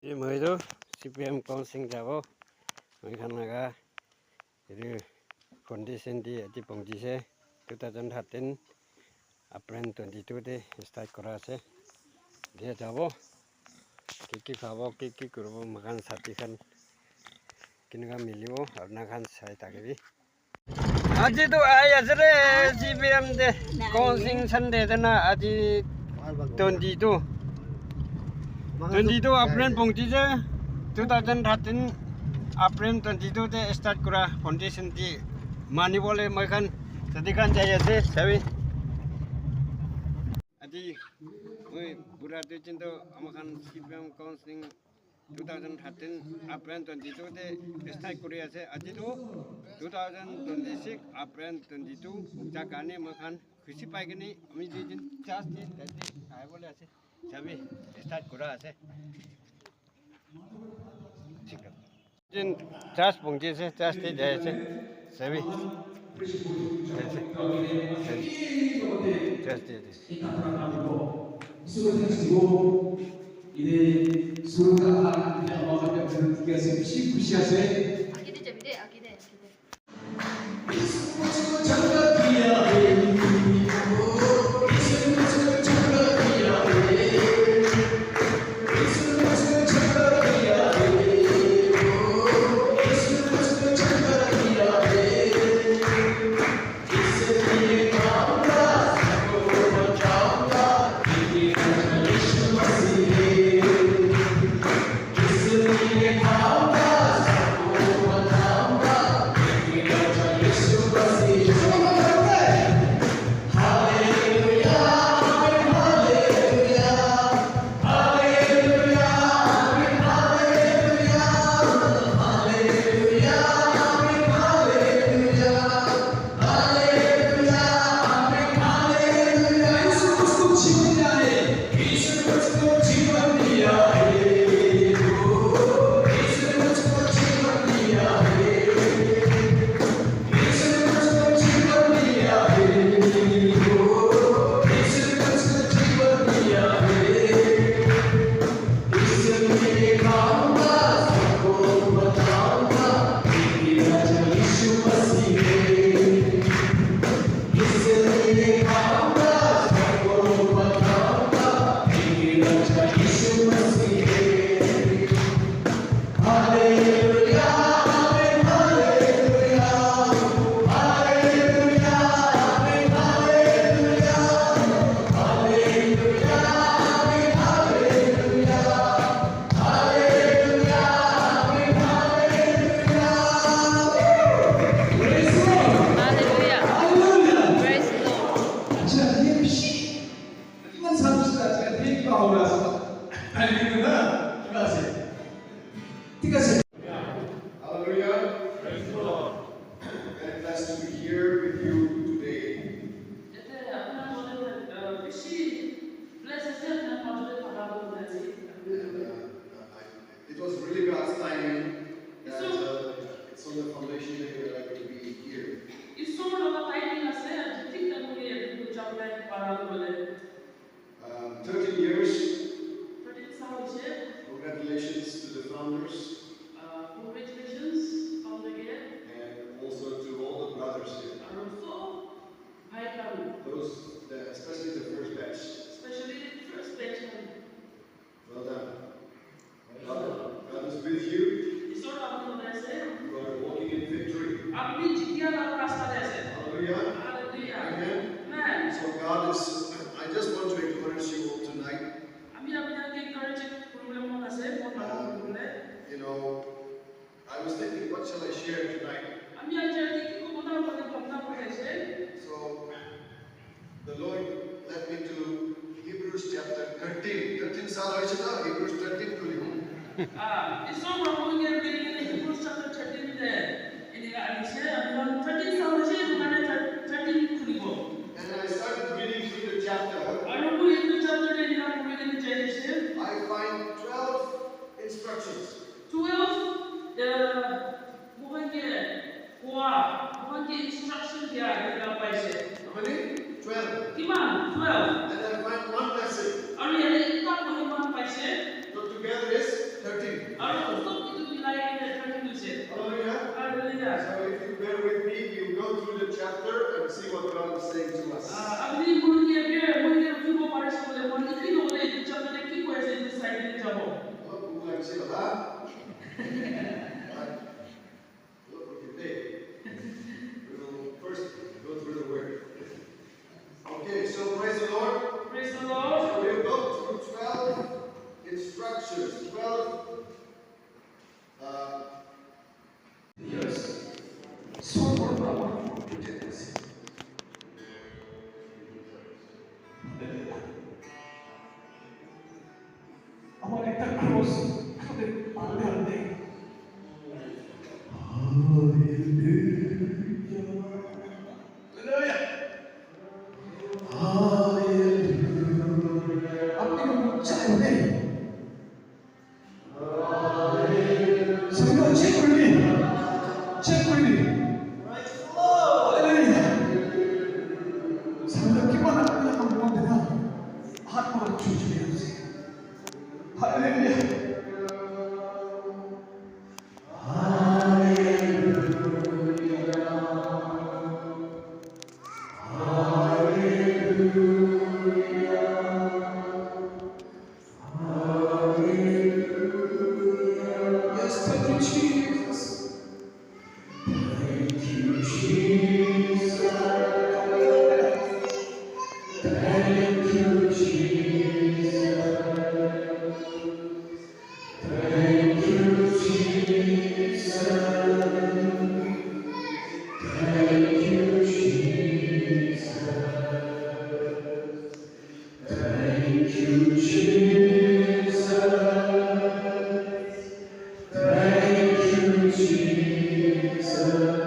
Moido CPM Council Javo Moikanaga Foundation di Pongji 2013 April 22 de start korase dia jabo kiki khabo kiki kurbo makan sati khan kinga milibo arna khan sai takebi aji to ai asre CPM de Council Sunday dana aji 22 April Pongji 2013 April 22 de start kora foundation di mani bole makan sati khan jaya se sabi Aji, moi Buratu Cinto amakan CPM Council 2013 April 22 de start Korea se aji tu 2026 April 22 jakane makan खुशी पाएगी नहीं अमी जी जिन चास दिन ऐसे आए बोले ऐसे सभी स्टार्ट करा ऐसे ठीक है जिन चास पंक्ति से चास दिन ऐसे सभी ऐसे चास दिन 이제 수능가 그냥 어떻게 해서 시시하세 아기들 재밌대 아기들 It was really God's timing that it's on the foundation day that I could be here. 13 years. Congratulations to the founders. And also to all the brothers here. Those, especially the first batch. Well done. God is with you. You are walking in victory. Hallelujah. Amen. So God is, I just want to encourage you all tonight. You know, I was thinking, what shall I share tonight? So, the Lord led me to Hebrews chapter 13. 13 saal hoye chhe na Hebrews 13 khuli. And I started reading through the chapter. I find 12 instructions. 12 instruction dia apa ise? How many? 12. Iman 12. And I find one lesson. Ari ada ikat mohon paise. So together is 13. see what God is saying to us. আপনি মুরগিকে মুরগির জীব পারিস বলে মুরগি কি বলে চন্দনে কি কইছে এই সাইডে যাব Look, who like to huh? Look what you did. We'll first go through the word. Okay, so praise the Lord. Praise the Lord. So we'll go through 12 instructions, 12 Yes. 소원으로 부탁드립니다. 아마 일단 크로스 그런데 안돼 할렐루야 앞뒤가 못 짜는데 성경 책걸리 할렐루야 성경기만 하면 한번 되나 한번 조심해주세요 할렐루야 Yes, thank you, Jesus. Thank you, Jesus. Thank you, Jesus. Thank you, Jesus. Thank you, Jesus. Thank you, Jesus. Thank you, Jesus.